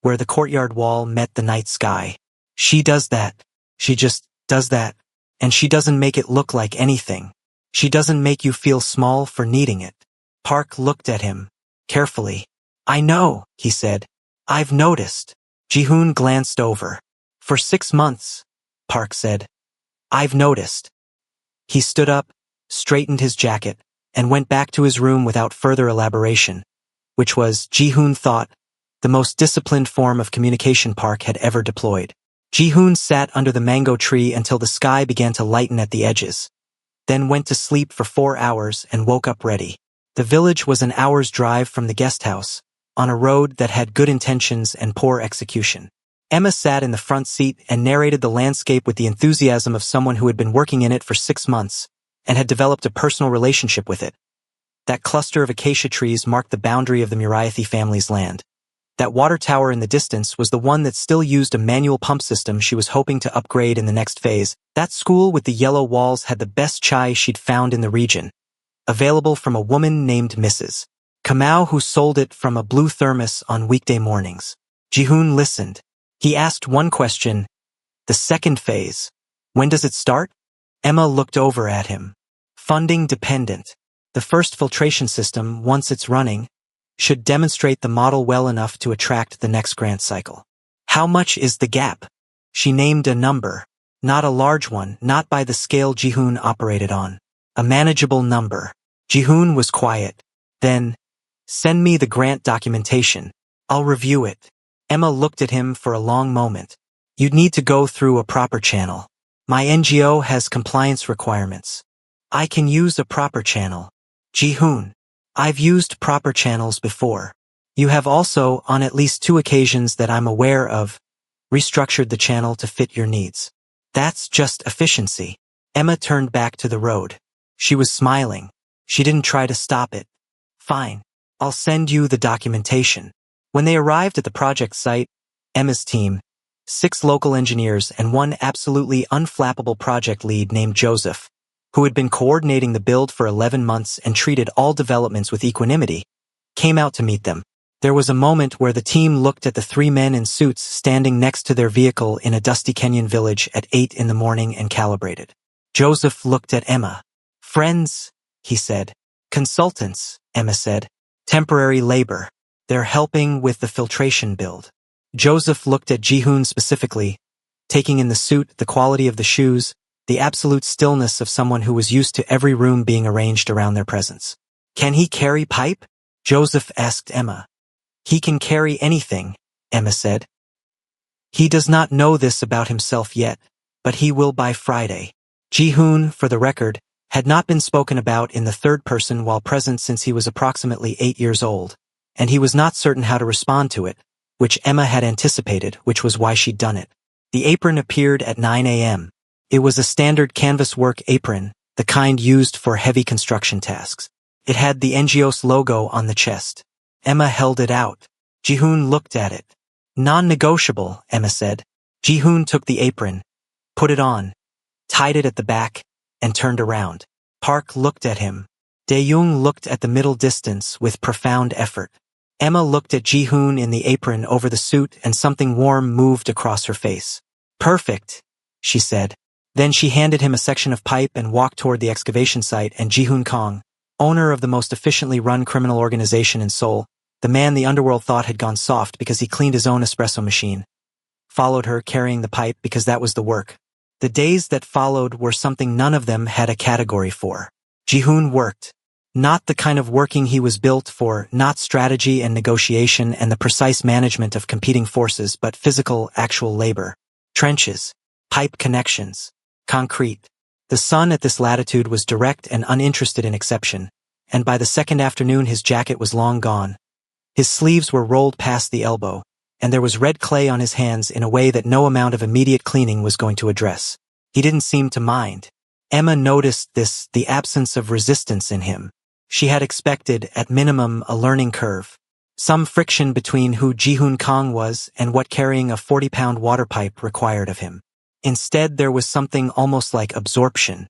A: where the courtyard wall met the night sky. "She does that. She just does that. And she doesn't make it look like anything. She doesn't make you feel small for needing it." Park looked at him, carefully. "I know," he said. "I've noticed." Ji-hoon glanced over. "For 6 months," Park said. "I've noticed." He stood up, straightened his jacket, and went back to his room without further elaboration, which was, Ji-hoon thought, the most disciplined form of communication Park had ever deployed. Ji-hoon sat under the mango tree until the sky began to lighten at the edges, then went to sleep for 4 hours and woke up ready. The village was an hour's drive from the guest house, on a road that had good intentions and poor execution. Emma sat in the front seat and narrated the landscape with the enthusiasm of someone who had been working in it for 6 months, and had developed a personal relationship with it. That cluster of acacia trees marked the boundary of the Muriathi family's land. That water tower in the distance was the one that still used a manual pump system she was hoping to upgrade in the next phase. That school with the yellow walls had the best chai she'd found in the region, available from a woman named Mrs. Kamau who sold it from a blue thermos on weekday mornings. Ji-hoon listened. He asked one question. "The second phase. When does it start?" Emma looked over at him. "Funding dependent. The first filtration system, once it's running, should demonstrate the model well enough to attract the next grant cycle. How much is the gap? She named a number. Not a large one, not by the scale Jihoon operated on. A manageable number. Jihoon was quiet. Then, send me the grant documentation. I'll review it. Emma looked at him for a long moment. You'd need to go through a proper channel. My NGO has compliance requirements. I can use a proper channel. Jihoon, I've used proper channels before. You have also, on at least 2 occasions that I'm aware of, restructured the channel to fit your needs. That's just efficiency. Emma turned back to the road. She was smiling. She didn't try to stop it. Fine. I'll send you the documentation. When they arrived at the project site, Emma's team, 6 local engineers and 1 absolutely unflappable project lead named Joseph, who had been coordinating the build for 11 months and treated all developments with equanimity, came out to meet them. There was a moment where the team looked at the 3 men in suits standing next to their vehicle in a dusty Kenyan village at 8 in the morning and calibrated. Joseph looked at Emma. Friends, he said. Consultants, Emma said. Temporary labor. They're helping with the filtration build. Joseph looked at Jihoon specifically, taking in the suit, the quality of the shoes, the absolute stillness of someone who was used to every room being arranged around their presence. Can he carry pipe? Joseph asked Emma. He can carry anything, Emma said. He does not know this about himself yet, but he will by Friday. Jihoon, for the record, had not been spoken about in the third person while present since he was approximately 8 years old, and he was not certain how to respond to it, which Emma had anticipated, which was why she'd done it. The apron appeared at 9 a.m. It was a standard canvas work apron, the kind used for heavy construction tasks. It had the NGO's logo on the chest. Emma held it out. Jihoon looked at it. Non-negotiable, Emma said. Jihoon took the apron, put it on, tied it at the back, and turned around. Park looked at him. Dae-young looked at the middle distance with profound effort. Emma looked at Jihoon in the apron over the suit and something warm moved across her face. Perfect, she said. Then she handed him a section of pipe and walked toward the excavation site, and Jihoon Kong, owner of the most efficiently run criminal organization in Seoul, the man the underworld thought had gone soft because he cleaned his own espresso machine, followed her carrying the pipe because that was the work. The days that followed were something none of them had a category for. Jihoon worked. Not the kind of working he was built for, not strategy and negotiation and the precise management of competing forces, but physical, actual labor. Trenches, pipe connections, concrete. The sun at this latitude was direct and uninterested in exception, and by the second afternoon his jacket was long gone. His sleeves were rolled past the elbow, and there was red clay on his hands in a way that no amount of immediate cleaning was going to address. He didn't seem to mind. Emma noticed this, the absence of resistance in him. She had expected, at minimum, a learning curve. Some friction between who Jihoon Kong was and what carrying a 40-pound water pipe required of him. Instead, there was something almost like absorption.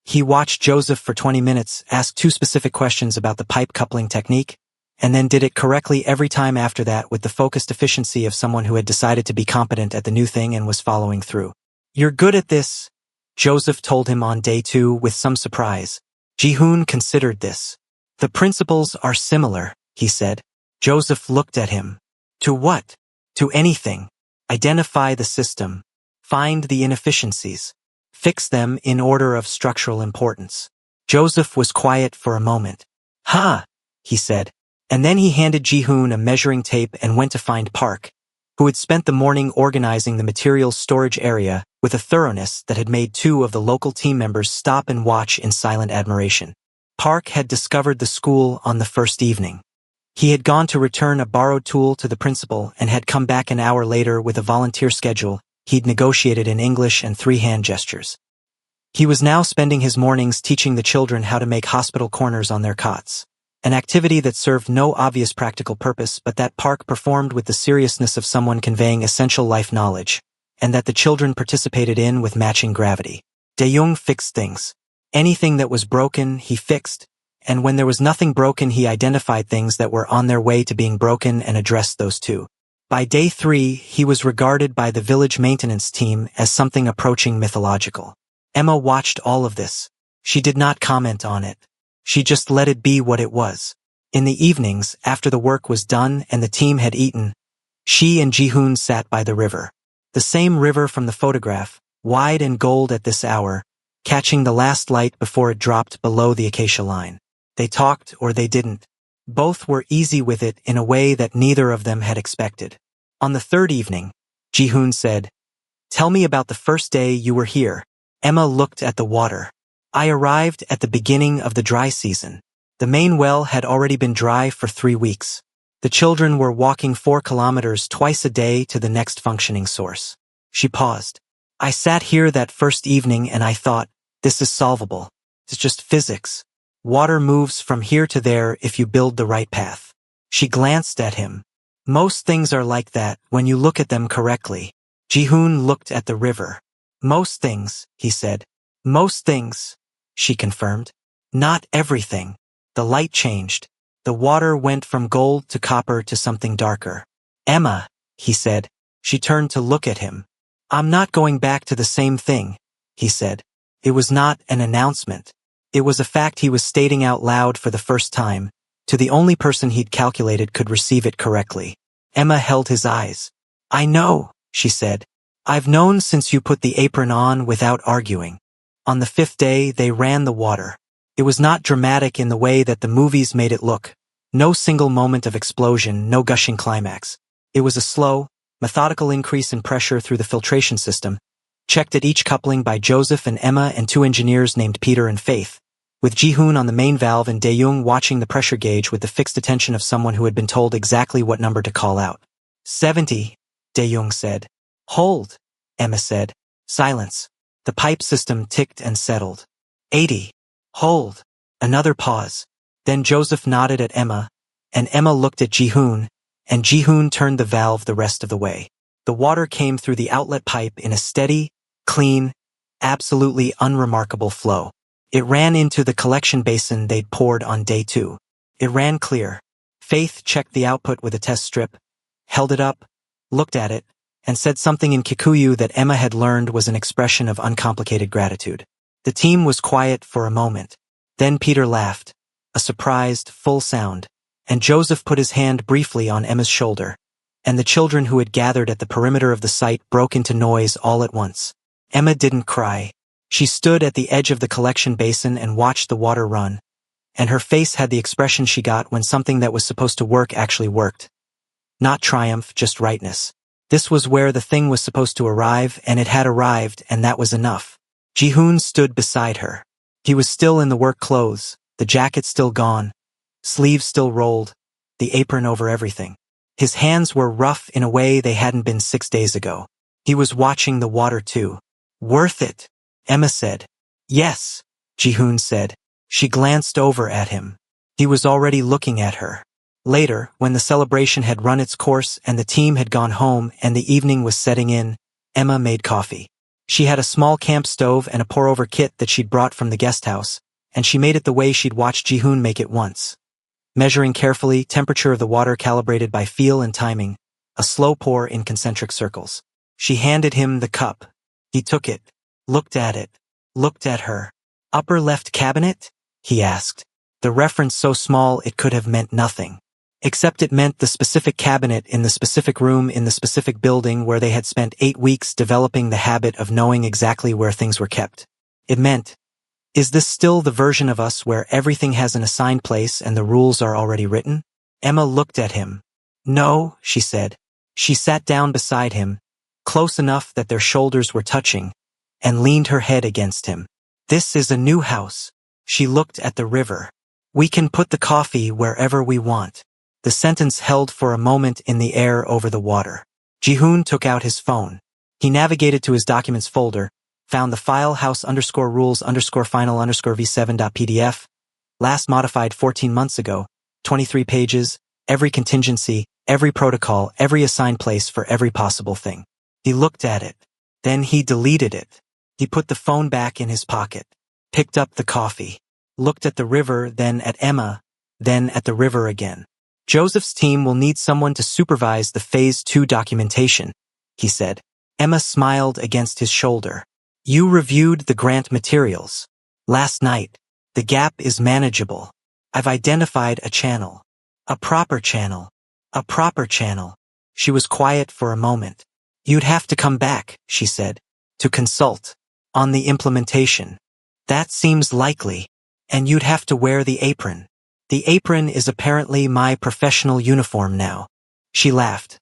A: He watched Joseph for 20 minutes, asked 2 specific questions about the pipe coupling technique, and then did it correctly every time after that with the focused efficiency of someone who had decided to be competent at the new thing and was following through. You're good at this, Joseph told him on day 2 with some surprise. Jihoon considered this. The principles are similar, he said. Joseph looked at him. To what? To anything. Identify the system. Find the inefficiencies. Fix them in order of structural importance. Joseph was quiet for a moment. Ha, he said. And then he handed Jihoon a measuring tape and went to find Park, who had spent the morning organizing the materials storage area with a thoroughness that had made 2 of the local team members stop and watch in silent admiration. Park had discovered the school on the first evening. He had gone to return a borrowed tool to the principal and had come back an hour later with a volunteer schedule he'd negotiated in English and 3 hand gestures. He was now spending his mornings teaching the children how to make hospital corners on their cots, an activity that served no obvious practical purpose but that Park performed with the seriousness of someone conveying essential life knowledge, and that the children participated in with matching gravity. Dae-young fixed things. Anything that was broken, he fixed, and when there was nothing broken he identified things that were on their way to being broken and addressed those too. By day 3, he was regarded by the village maintenance team as something approaching mythological. Emma watched all of this. She did not comment on it. She just let it be what it was. In the evenings, after the work was done and the team had eaten, she and Ji-hoon sat by the river. The same river from the photograph, wide and gold at this hour, catching the last light before it dropped below the acacia line. They talked or they didn't. Both were easy with it in a way that neither of them had expected. On the third evening, Ji-hoon said, "Tell me about the first day you were here." Emma looked at the water. "I arrived at the beginning of the dry season. The main well had already been dry for 3 weeks. The children were walking 4 kilometers twice a day to the next functioning source." She paused. "I sat here that first evening and I thought, this is solvable. It's just physics. Water moves from here to there if you build the right path." She glanced at him. "Most things are like that when you look at them correctly." Ji-hoon looked at the river. "Most things," he said. "Most things," she confirmed. "Not everything." The light changed. The water went from gold to copper to something darker. "Emma," he said. She turned to look at him. "I'm not going back to the same thing," he said. It was not an announcement. It was a fact he was stating out loud for the first time, to the only person he'd calculated could receive it correctly. Emma held his eyes. "I know," she said. "I've known since you put the apron on without arguing." On the 5th day, they ran the water. It was not dramatic in the way that the movies made it look. No single moment of explosion, no gushing climax. It was a slow, methodical increase in pressure through the filtration system, checked at each coupling by Joseph and Emma and 2 engineers named Peter and Faith, with Ji-hoon on the main valve and Dae-young watching the pressure gauge with the fixed attention of someone who had been told exactly what number to call out. 70, Dae-young said. "Hold," Emma said. Silence. The pipe system ticked and settled. 80. "Hold." Another pause. Then Joseph nodded at Emma, and Emma looked at Ji-hoon, and Ji-hoon turned the valve the rest of the way. The water came through the outlet pipe in a steady, clean, absolutely unremarkable flow. It ran into the collection basin they'd poured on day 2. It ran clear. Faith checked the output with a test strip, held it up, looked at it, and said something in Kikuyu that Emma had learned was an expression of uncomplicated gratitude. The team was quiet for a moment. Then Peter laughed, a surprised, full sound, and Joseph put his hand briefly on Emma's shoulder, and the children who had gathered at the perimeter of the site broke into noise all at once. Emma didn't cry. She stood at the edge of the collection basin and watched the water run, and her face had the expression she got when something that was supposed to work actually worked. Not triumph, just rightness. This was where the thing was supposed to arrive, and it had arrived, and that was enough. Ji-hoon stood beside her. He was still in the work clothes, the jacket still gone, sleeves still rolled, the apron over everything. His hands were rough in a way they hadn't been 6 days ago. He was watching the water too. "Worth it," Emma said. "Yes," Ji-hoon said. She glanced over at him. He was already looking at her. Later, when the celebration had run its course and the team had gone home and the evening was setting in, Emma made coffee. She had a small camp stove and a pour-over kit that she'd brought from the guest house, and she made it the way she'd watched Ji-hoon make it once. Measuring carefully, temperature of the water calibrated by feel and timing, a slow pour in concentric circles. She handed him the cup. He took it, looked at her. "Upper left cabinet?" he asked. The reference so small it could have meant nothing. Except it meant the specific cabinet in the specific room in the specific building where they had spent 8 weeks developing the habit of knowing exactly where things were kept. It meant, is this still the version of us where everything has an assigned place and the rules are already written? Emma looked at him. "No," she said. She sat down beside him, close enough that their shoulders were touching, and leaned her head against him. "This is a new house." She looked at the river. "We can put the coffee wherever we want." The sentence held for a moment in the air over the water. Ji-hoon took out his phone. He navigated to his documents folder, found the file house_rules_final_v7.pdf, last modified 14 months ago, 23 pages, every contingency, every protocol, every assigned place for every possible thing. He looked at it. Then he deleted it. He put the phone back in his pocket, picked up the coffee, looked at the river, then at Emma, then at the river again. "Joseph's team will need someone to supervise the Phase 2 documentation," he said. Emma smiled against his shoulder. "You reviewed the grant materials last night. The gap is manageable." I've identified a channel. A proper channel. A proper channel. She was quiet for a moment. You'd have to come back, she said, to consult. On the implementation. That seems likely. And you'd have to wear the apron. The apron is apparently my professional uniform now. She laughed.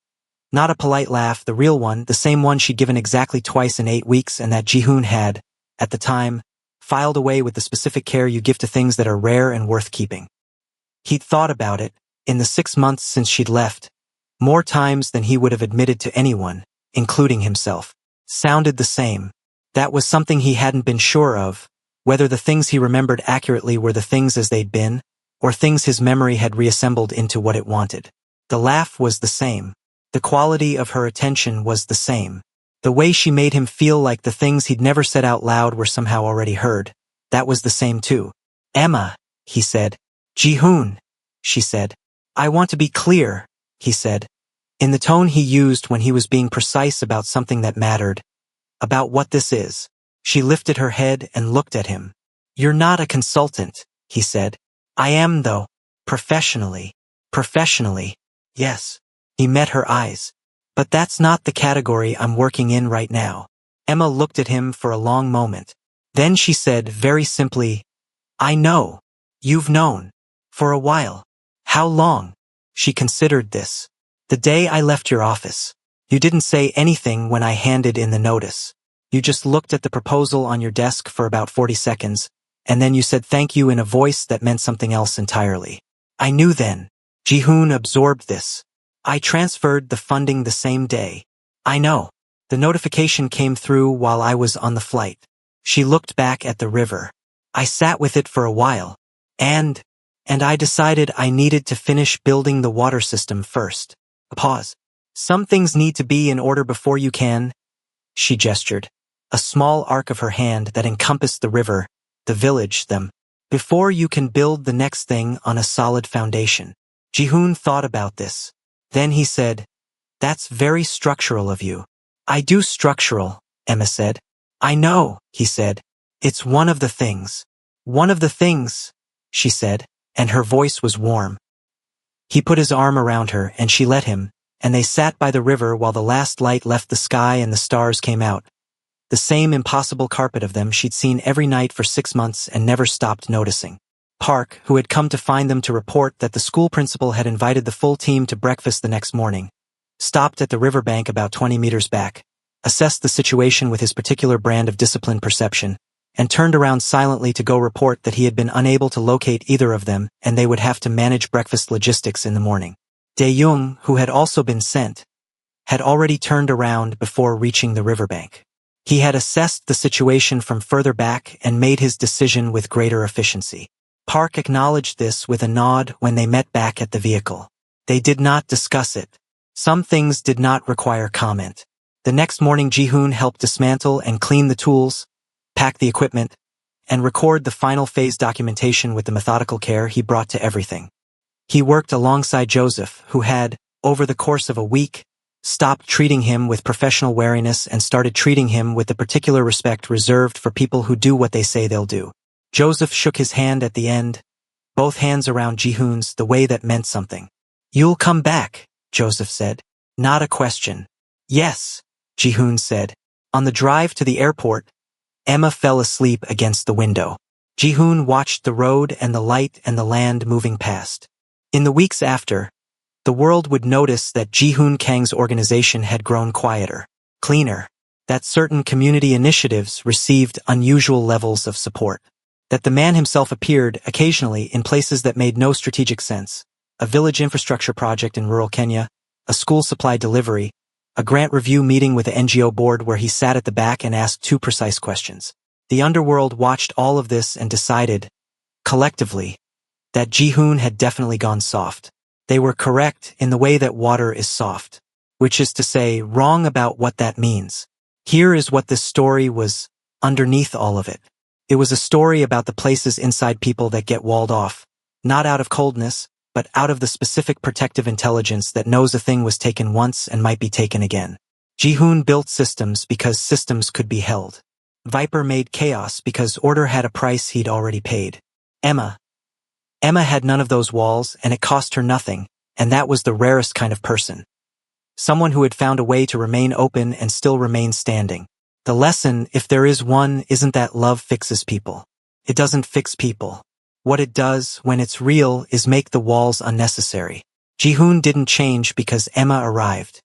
A: Not a polite laugh, the real one, the same one she'd given exactly twice in 8 weeks and that Ji-hoon had, at the time, filed away with the specific care you give to things that are rare and worth keeping. He'd thought about it, in the 6 months since she'd left, more times than he would have admitted to anyone, including himself. Sounded the same. That was something he hadn't been sure of, whether the things he remembered accurately were the things as they'd been, or things his memory had reassembled into what it wanted. The laugh was the same. The quality of her attention was the same. The way she made him feel like the things he'd never said out loud were somehow already heard, that was the same too. Emma, he said. Ji-hoon, she said. I want to be clear, he said, in the tone he used when he was being precise about something that mattered, about what this is. She lifted her head and looked at him. You're not a consultant, he said. I am though. Professionally. Professionally. Yes. He met her eyes. But that's not the category I'm working in right now. Emma looked at him for a long moment. Then she said very simply, I know. You've known. For a while. How long? She considered this. The day I left your office. You didn't say anything when I handed in the notice. You just looked at the proposal on your desk for about 40 seconds, and then you said thank you in a voice that meant something else entirely. I knew then. Ji-hoon absorbed this. I transferred the funding the same day. I know. The notification came through while I was on the flight. She looked back at the river. I sat with it for a while. And I decided I needed to finish building the water system first. A pause. Some things need to be in order before you can. She gestured. A small arc of her hand that encompassed the river, the village, them. Before you can build the next thing on a solid foundation. Ji-hoon thought about this. Then he said, that's very structural of you. I do structural, Emma said. I know, he said. It's one of the things. One of the things, she said, and her voice was warm. He put his arm around her and she let him, and they sat by the river while the last light left the sky and the stars came out. The same impossible carpet of them she'd seen every night for 6 months and never stopped noticing. Park, who had come to find them to report that the school principal had invited the full team to breakfast the next morning, stopped at the riverbank about 20 meters back, assessed the situation with his particular brand of disciplined perception, and turned around silently to go report that he had been unable to locate either of them and they would have to manage breakfast logistics in the morning. Dae-young, who had also been sent, had already turned around before reaching the riverbank. He had assessed the situation from further back and made his decision with greater efficiency. Park acknowledged this with a nod when they met back at the vehicle. They did not discuss it. Some things did not require comment. The next morning Ji-hoon helped dismantle and clean the tools, pack the equipment, and record the final phase documentation with the methodical care he brought to everything. He worked alongside Joseph, who had, over the course of a week, stopped treating him with professional wariness and started treating him with the particular respect reserved for people who do what they say they'll do. Joseph shook his hand at the end, both hands around Ji-hoon's, the way that meant something. You'll come back, Joseph said. Not a question. Yes, Ji-hoon said. On the drive to the airport, Emma fell asleep against the window. Ji-hoon watched the road and the light and the land moving past. In the weeks after, the world would notice that Ji-hoon Kang's organization had grown quieter, cleaner, that certain community initiatives received unusual levels of support. That the man himself appeared occasionally in places that made no strategic sense, a village infrastructure project in rural Kenya, a school supply delivery, a grant review meeting with the NGO board where he sat at the back and asked 2 precise questions. The underworld watched all of this and decided, collectively, that Ji-hoon had definitely gone soft. They were correct in the way that water is soft, which is to say, wrong about what that means. Here is what this story was underneath all of it. It was a story about the places inside people that get walled off, not out of coldness, but out of the specific protective intelligence that knows a thing was taken once and might be taken again. Ji-hoon built systems because systems could be held. Viper made chaos because order had a price he'd already paid. Emma, Emma had none of those walls, and it cost her nothing, and that was the rarest kind of person. Someone who had found a way to remain open and still remain standing. The lesson, if there is one, isn't that love fixes people. It doesn't fix people. What it does, when it's real, is make the walls unnecessary. Ji-hoon didn't change because Emma arrived.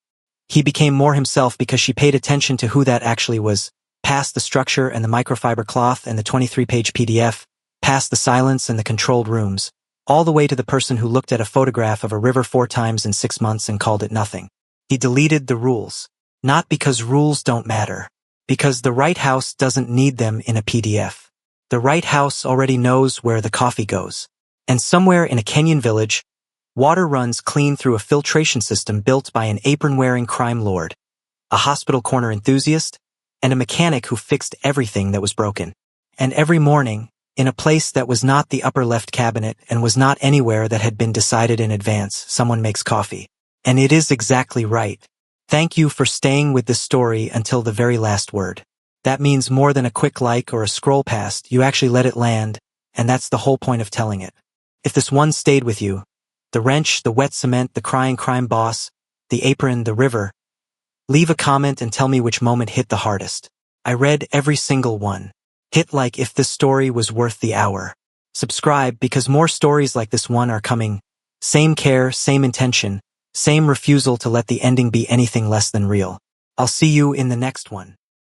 A: He became more himself because she paid attention to who that actually was, past the structure and the microfiber cloth and the 23-page PDF, past the silence and the controlled rooms, all the way to the person who looked at a photograph of a river 4 times in 6 months and called it nothing. He deleted the rules. Not because rules don't matter. Because the right house doesn't need them in a PDF. The right house already knows where the coffee goes. And somewhere in a Kenyan village, water runs clean through a filtration system built by an apron-wearing crime lord, a hospital corner enthusiast, and a mechanic who fixed everything that was broken. And every morning, in a place that was not the upper left cabinet and was not anywhere that had been decided in advance, someone makes coffee. And it is exactly right. Thank you for staying with this story until the very last word. That means more than a quick like or a scroll past, you actually let it land, and that's the whole point of telling it. If this one stayed with you, the wrench, the wet cement, the crying crime boss, the apron, the river, leave a comment and tell me which moment hit the hardest. I read every single one. Hit like if this story was worth the hour. Subscribe because more stories like this one are coming. Same care, same intention, same refusal to let the ending be anything less than real. I'll see you in the next one.